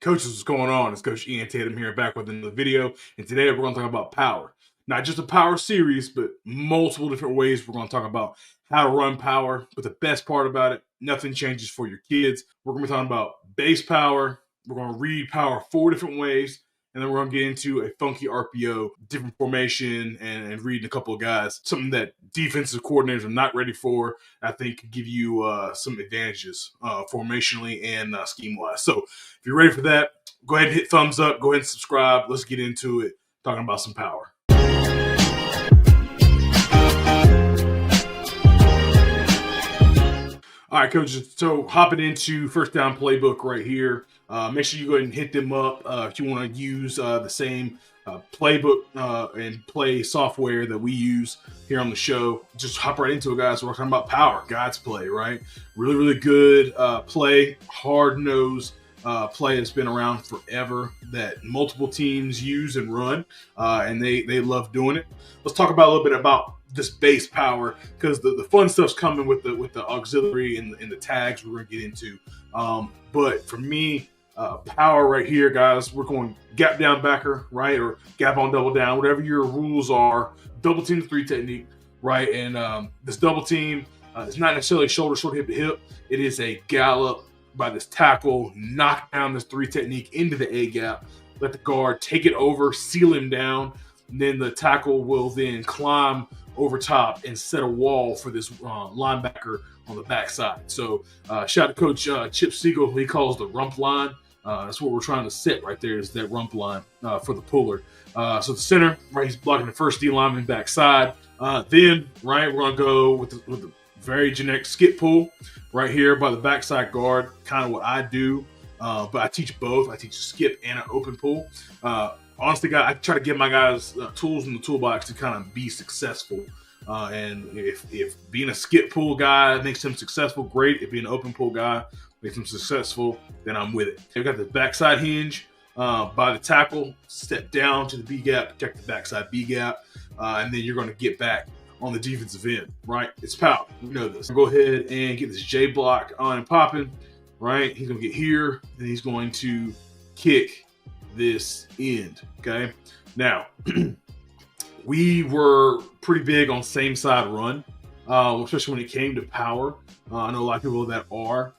Coaches, what's going on? It's Coach Ian Tatum here, back with another video. And today we're going to talk about power. Not just a power series, but multiple different ways we're going to talk about how to run power. But the best part about it, nothing changes for your kids. We're going to be talking about base power. We're going to read power 4 different ways. And then we're going to get into a funky RPO, different formation, and reading a couple of guys. Something that defensive coordinators are not ready for, I think, could give you some advantages formationally and scheme-wise. So if you're ready for that, go ahead and hit thumbs up. Go ahead and subscribe. Let's get into it, talking about some power. All right, coaches, so hopping into first down playbook right here. Make sure you go ahead and hit them up if you want to use the same playbook and play software that we use here on the show. Just hop right into it, guys. We're talking about power, God's play, right? Really, really good play, hard-nosed play that's been around forever that multiple teams use and run, and they love doing it. Let's talk about a little bit about this base power, because the fun stuff's coming with the auxiliary and the tags we're going to get into. But for me, power right here, guys, we're going gap down backer, right, or gap on double down, whatever your rules are. Double team 3 technique, right? And this double team is not necessarily shoulder, hip to hip. It is a gallop by this tackle, knock down this 3 technique into the A gap, let the guard take it over, seal him down, and then the tackle will then climb over top and set a wall for this linebacker on the backside. So shout out to Coach Chip Siegel, he calls the rump line. That's what we're trying to set right there, is that rump line for the puller. So the center, right, he's blocking the first D lineman backside. Then, right, we're going to go with the very generic skip pull right here by the backside guard, kind of what I do. But I teach both. I teach a skip and an open pull. Honestly, guys, I try to give my guys tools in the toolbox to kind of be successful. And if being a skip pull guy makes him successful, great. If being an open pull guy makes him successful, then I'm with it. We've got the backside hinge by the tackle, step down to the B gap, protect the backside B gap, and then you're going to get back on the defensive end, right? It's power. We know this. Go ahead and get this J block on and popping, right? He's going to get here, and he's going to kick this end, okay? Now, we were pretty big on same side run, especially when it came to power. I know a lot of people that are.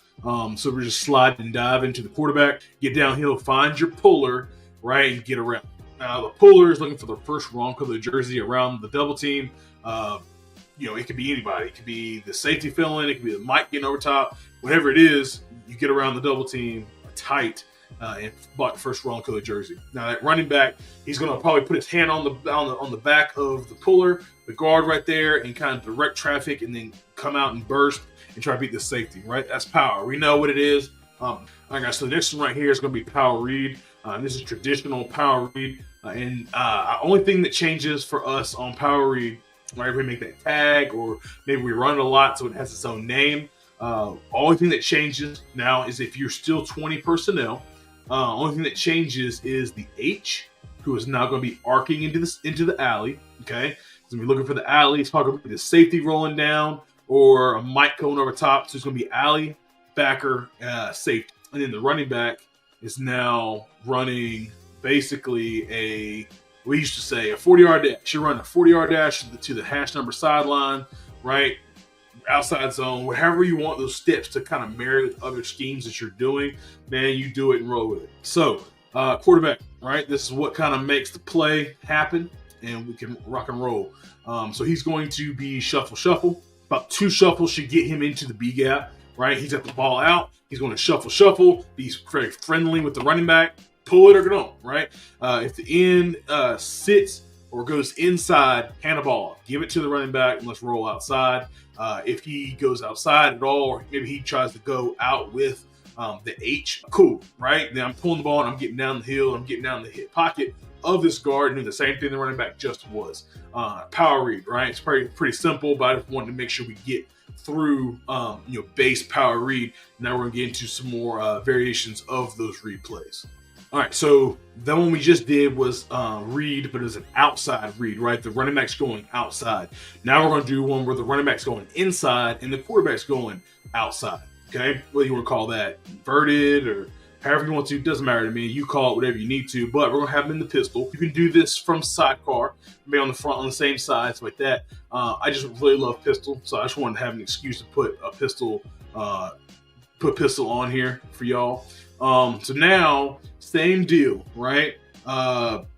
So we're just sliding and dive into the quarterback, get downhill, find your puller, right, and get around. Now, the puller is looking for the first wrong color jersey around the double team. It could be anybody. It could be the safety filling. It could be the Mike getting over top. Whatever it is, you get around the double team tight and block the first wrong color jersey. Now, that running back, he's going to probably put his hand on the back of the puller, the guard right there, and kind of direct traffic, and then come out and burst and try to beat the safety, right? That's power. We know what it is. All right, guys, so the next one right here is going to be power read. This is traditional power read. And only thing that changes for us on power read, right, if we make that tag or maybe we run it a lot so it has its own name, only thing that changes now is if you're still 20 personnel, only thing that changes is the H, who is now going to be arcing into the alley, okay? So we're looking for the alley. It's probably going to be the safety rolling down or a Mike going over top. So it's going to be alley, backer, safety. And then the running back is now running basically we used to say a 40-yard dash. You're running a 40-yard dash to the hash number sideline, right? Outside zone, wherever you want those steps to kind of marry with other schemes that you're doing, man, you do it and roll with it. So, quarterback, right? This is what kind of makes the play happen, and we can rock and roll. So he's going to be shuffle. About 2 shuffles should get him into the B gap, right? He's got the ball out. He's going to shuffle. He's very friendly with the running back. Pull it or don't, right? If the end sits or goes inside, hand the ball off. Give it to the running back and let's roll outside. If he goes outside at all, or maybe he tries to go out with the H, cool, right? Then I'm pulling the ball and I'm getting down the hill. I'm getting down the hip pocket of this guard and doing the same thing the running back just was. Power read, right? It's pretty simple, but I just wanted to make sure we get through base power read. Now we're going to get into some more variations of those read plays. All right, so that one we just did was read, but it was an outside read, right? The running back's going outside. Now we're going to do one where the running back's going inside and the quarterback's going outside, okay? Whether you want to call that inverted or however you want to, doesn't matter to me. You call it whatever you need to, but we're gonna have them in the pistol. You can do this from sidecar, maybe on the front on the same side, stuff like that. I just really love pistol, so I just wanted to have an excuse to put a pistol, on here for y'all. So now, same deal, right?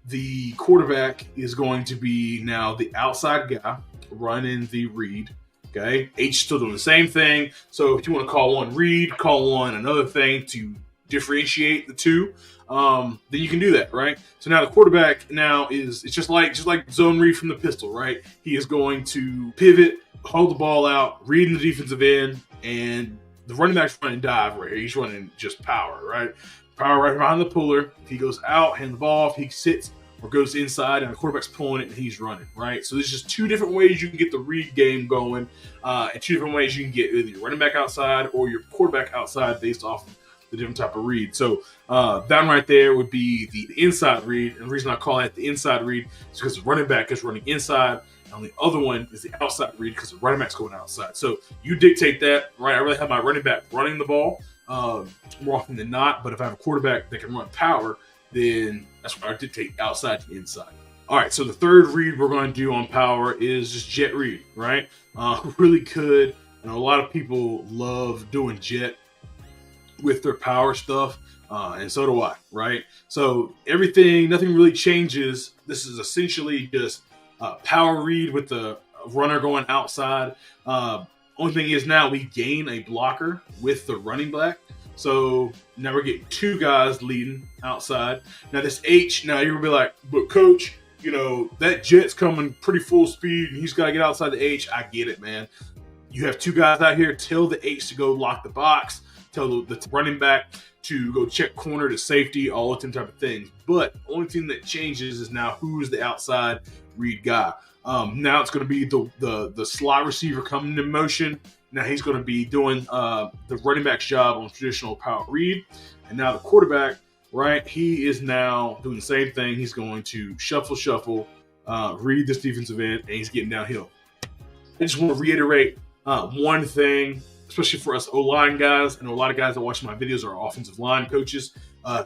The quarterback is going to be now the outside guy running the read. Okay, H still doing the same thing. So if you want to call one read, call one another thing to differentiate the two, then you can do that, right? So now the quarterback now it's just like zone read from the pistol, right? He is going to pivot, hold the ball out, read in the defensive end, and the running back's running dive right here. He's running just power, right? Power right behind the puller. If he goes out, hand the ball, if he sits or goes inside and the quarterback's pulling it and he's running, right? So there's just two different ways you can get the read game going, and two different ways you can get either your running back outside or your quarterback outside based off of the different type of read. So that one right there would be the inside read. And the reason I call that the inside read is because the running back is running inside, and the other one is the outside read because the running back's going outside. So you dictate that, right? I really have my running back running the ball more often than not, but if I have a quarterback that can run power, then that's why I dictate outside to inside. All right, so the third read we're going to do on power is just jet read, right? Really good. And a lot of people love doing jet with their power stuff, and so do I, right? So nothing really changes. This is essentially just power read with the runner going outside. Only thing is now we gain a blocker with the running back. So now we're getting two guys leading outside. Now this H, now you're gonna be like, but coach, that jet's coming pretty full speed and he's got to get outside the H. I get it, man. You have two guys out here. Tell the H to go lock the box. Tell the running back to go check corner to safety, all of them type of things. But the only thing that changes is now who's the outside read guy. Now it's going to be the slot receiver coming in motion. Now he's going to be doing the running back's job on traditional power read. And now the quarterback, right, he is now doing the same thing. He's going to shuffle, read this defensive end, and he's getting downhill. I just want to reiterate one thing, especially for us O-line guys, and a lot of guys that watch my videos are offensive line coaches.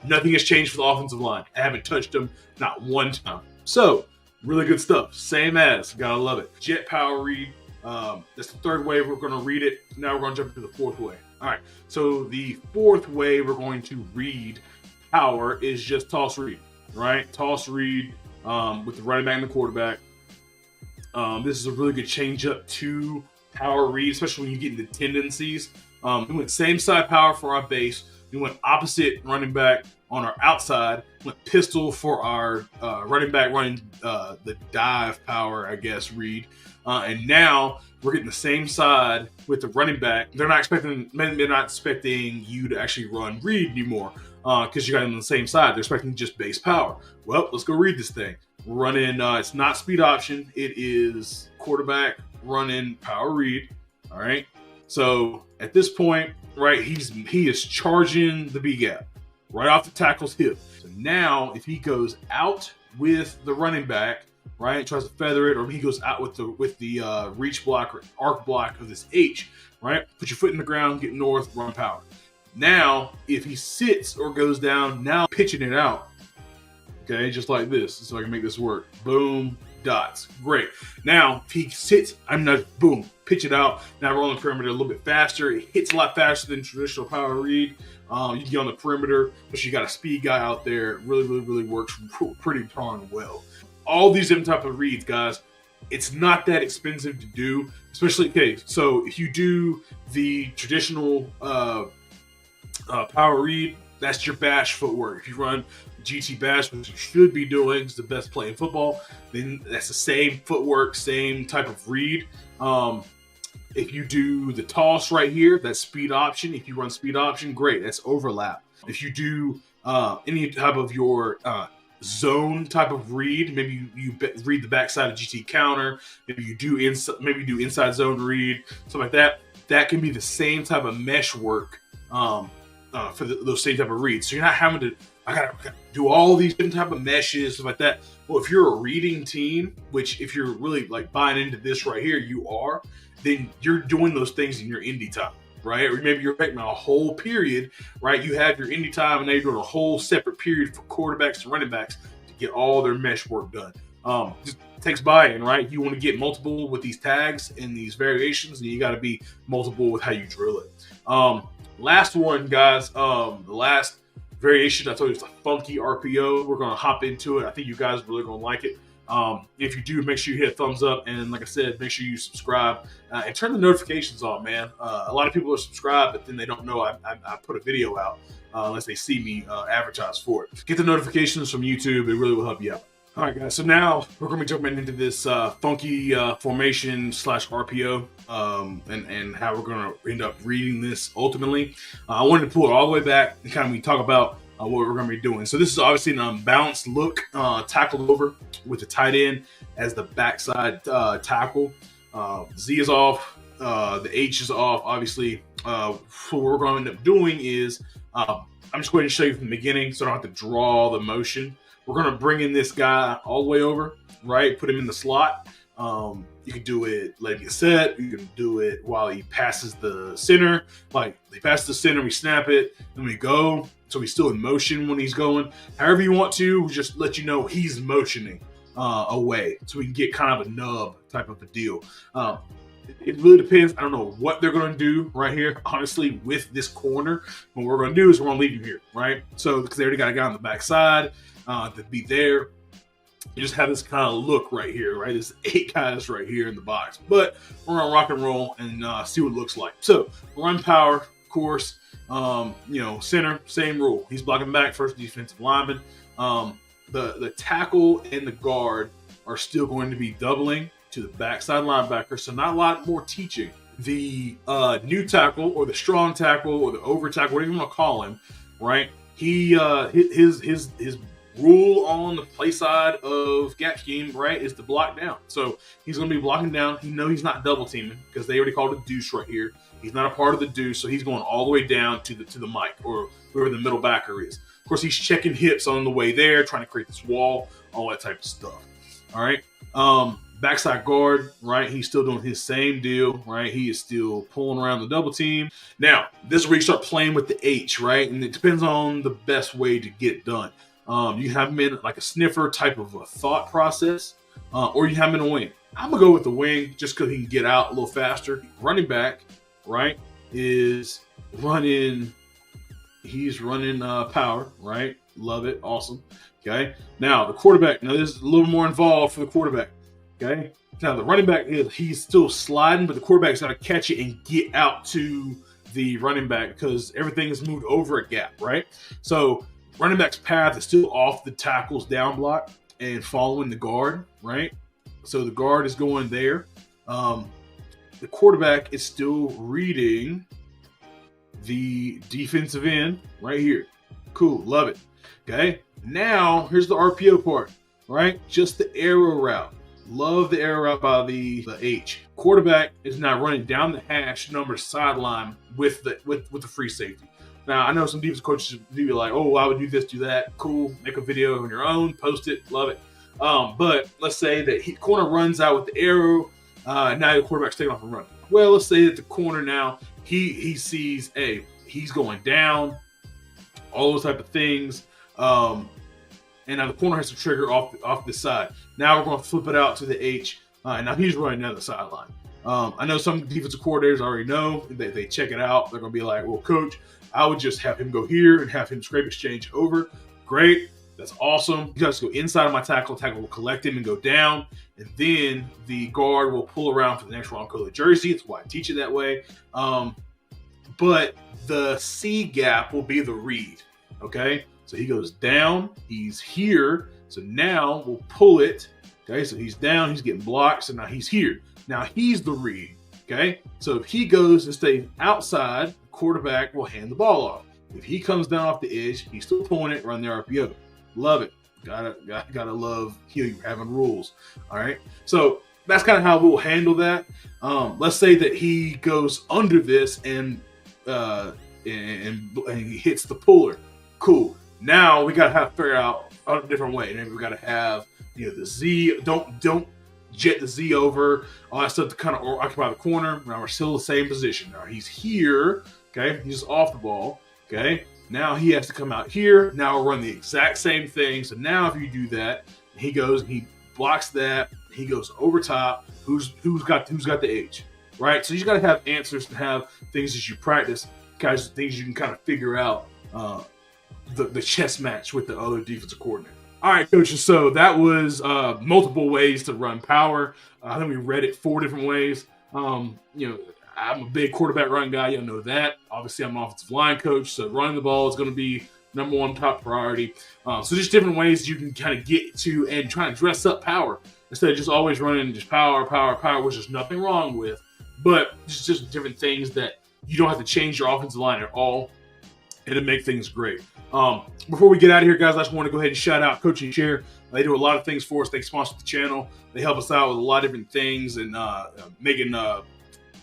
Nothing has changed for the offensive line. I haven't touched them not one time. So, really good stuff. Same as, gotta love it. Jet power read. That's the third way we're going to read it. Now we're going to jump into the fourth way. All right. So the fourth way we're going to read power is just toss read, right? Toss read with the running back and the quarterback. This is a really good change up to power read, especially when you get into tendencies. We went same side power for our base. We went opposite running back on our outside. Went pistol for our running back running the dive power, I guess, read. And now we're getting the same side with the running back. They're not expecting you to actually run read anymore because you got them on the same side. They're expecting just base power. Well, let's go read this thing. We're running. It's not speed option. It is quarterback running power read. All right. So at this point, right, he is charging the B gap right off the tackle's hip. So now if he goes out with the running back, right, tries to feather it, or he goes out with the reach block or arc block of this H, right, put your foot in the ground, get north, run power. Now if he sits or goes down, now pitching it out, okay, just like this, so I can make this work. Boom, dots, great. Now if he sits, I'm not boom, pitch it out. Now we're on the perimeter a little bit faster. It hits a lot faster than traditional power read. You can get on the perimeter, but you got a speed guy out there. It really works pretty darn well. All these different type of reads, guys, it's not that expensive to do, especially, okay, so if you do the traditional power read, that's your bash footwork. If you run GT bash, which you should be doing, it's the best play in football, then that's the same footwork, same type of read. If you do the toss right here, that's speed option. If you run speed option, great, that's overlap. If you do any type of your zone type of read, maybe you read the backside of GT counter, maybe you do inside zone read, something like that. That can be the same type of mesh work for those same type of reads. So you're not having to, I gotta do all these different type of meshes, stuff like that. Well, if you're a reading team, which if you're really like buying into this right here, you are, then you're doing those things in your indie time, right? Or maybe you're expecting a whole period, right? You have your indie time, and now you're doing a whole separate period for quarterbacks and running backs to get all their mesh work done. Just takes buy-in, right? You want to get multiple with these tags and these variations, and you got to be multiple with how you drill it. Last one, guys. The last variation, I told you it's a funky RPO. We're going to hop into it. I think you guys are really going to like it. If you do, make sure you hit a thumbs up, and like I said, make sure you subscribe and turn the notifications on, man. A lot of people are subscribed, but then they don't know I put a video out unless they see me advertise for it. Get the notifications from YouTube. It really will help you out. All right, guys. So now we're going to be jumping into this funky formation / RPO and how we're going to end up reading this ultimately. I wanted to pull it all the way back and kind of talk about what we're going to be doing. So this is obviously an unbalanced look, tackled over with the tight end as the backside tackle. Z is off, the H is off. Obviously, what we're going to end up doing is I'm just going to show you from the beginning so I don't have to draw the motion. We're going to bring in this guy all the way over, right? Put him in the slot. You can do it letting it set. You can do it while he passes the center. Like, he passes the center, we snap it, then we go. So he's still in motion when he's going. However you want to, just let you know he's motioning away. So we can get kind of a nub type of a deal. It really depends. I don't know what they're going to do right here, honestly, with this corner. What we're going to do is we're going to leave him here, right? So, because they already got a guy on the backside to be there. You just have this kind of look right here, right? There's 8 guys right here in the box. But we're going to rock and roll and see what it looks like. So, run power, of course. Center, same rule. He's blocking back, first defensive lineman. The tackle and the guard are still going to be doubling to the backside linebacker, so not a lot more teaching. The new tackle or the strong tackle or the over tackle, whatever you want to call him, right? His rule on the play side of gap scheme, right, is to block down. So he's going to be blocking down. He's not double teaming because they already called it deuce right here. He's not a part of the deuce, so he's going all the way down to the mic or whoever the middle backer is. Of course, he's checking hips on the way there, trying to create this wall, all that type of stuff. All right. Backside guard, right? He's still doing his same deal, right? He is still pulling around the double team. Now, this is where you start playing with the H, right? And it depends on the best way to get it done. You have him in like a sniffer type of a thought process, or you have him in a wing. I'm going to go with the wing just because he can get out a little faster. Running back, right, is running, he's running power, right? Love it. Awesome. Okay. Now, the quarterback, now this is a little more involved for the quarterback. Okay. Now, the running back, he's still sliding, but the quarterback's got to catch it and get out to the running back because everything is moved over a gap, right? So, running back's path is still off the tackle's down block and following the guard, right? So the guard is going there. The quarterback is still reading the defensive end right here. Cool, love it. Okay, now here's the RPO part, right? Just the arrow route. Love the arrow route by the H. Quarterback is now running down the hash number sideline with the free safety. Now, I know some defensive coaches do be like, oh, I would do this, do that. Cool. Make a video on your own. Post it. Love it. But let's say that corner runs out with the arrow. Now the quarterback's taking off and running. Well, let's say that the corner now, he sees, he's going down, all those type of things. And now the corner has to trigger off this side. Now we're going to flip it out to the H. And now he's running down the sideline. I know some defensive coordinators already know. They check it out. They're going to be like, well, coach, I would just have him go here and have him scrape exchange over. Great. That's awesome. You guys go inside of my tackle. Tackle will collect him and go down. And then the guard will pull around for the next wrong color jersey. That's why I teach it that way. But the C gap will be the read. Okay. So he goes down. He's here. So now we'll pull it. Okay. So he's down. He's getting blocked. So now he's here. Now he's the read. Okay. So if he goes and stays outside, quarterback will hand the ball off. If he comes down off the edge, he's still pulling it, run the RPO. Love it. Gotta love you having rules. All right. So that's kind of how we'll handle that. Let's say that he goes under this and he hits the puller. Cool. Now we gotta have to figure out a different way. And then we gotta have the Z. Don't jet the Z over, all that stuff to kind of occupy the corner. Now we're still the same position. Now he's here, okay? He's off the ball, okay? Now he has to come out here. Now we're running the exact same thing. So now if you do that, he goes, he blocks that, he goes over top. Who's got the edge, right? So you got to have answers and have things as you practice, guys, things you can kind of figure out the chess match with the other defensive coordinator. All right, coaches. So that was multiple ways to run power. I think we read it 4 different ways. You know, I'm a big quarterback run guy. You'll know that. Obviously, I'm an offensive line coach, so running the ball is going to be number 1 top priority. So just different ways you can kind of get to and try to dress up power instead of just always running just power, which there's nothing wrong with. But just different things that you don't have to change your offensive line at all, and to make things great. Before we get out of here, guys, I just want to go ahead and shout out Coach and Share. They do a lot of things for us. They sponsor the channel. They help us out with a lot of different things and making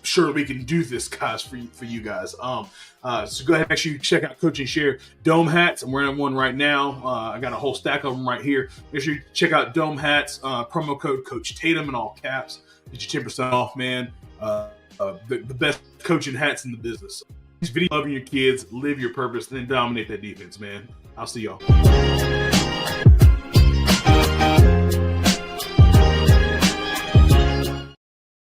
sure we can do this, guys, for you guys. So go ahead and make sure you check out Coach and Share Dome hats. I'm wearing one right now. I got a whole stack of them right here. Make sure you check out Dome hats. Promo code Coach Tatum in all caps. Get you 10% off, man. The best coaching hats in the business. This video, loving your kids, live your purpose, and then dominate that defense, man. I'll see y'all.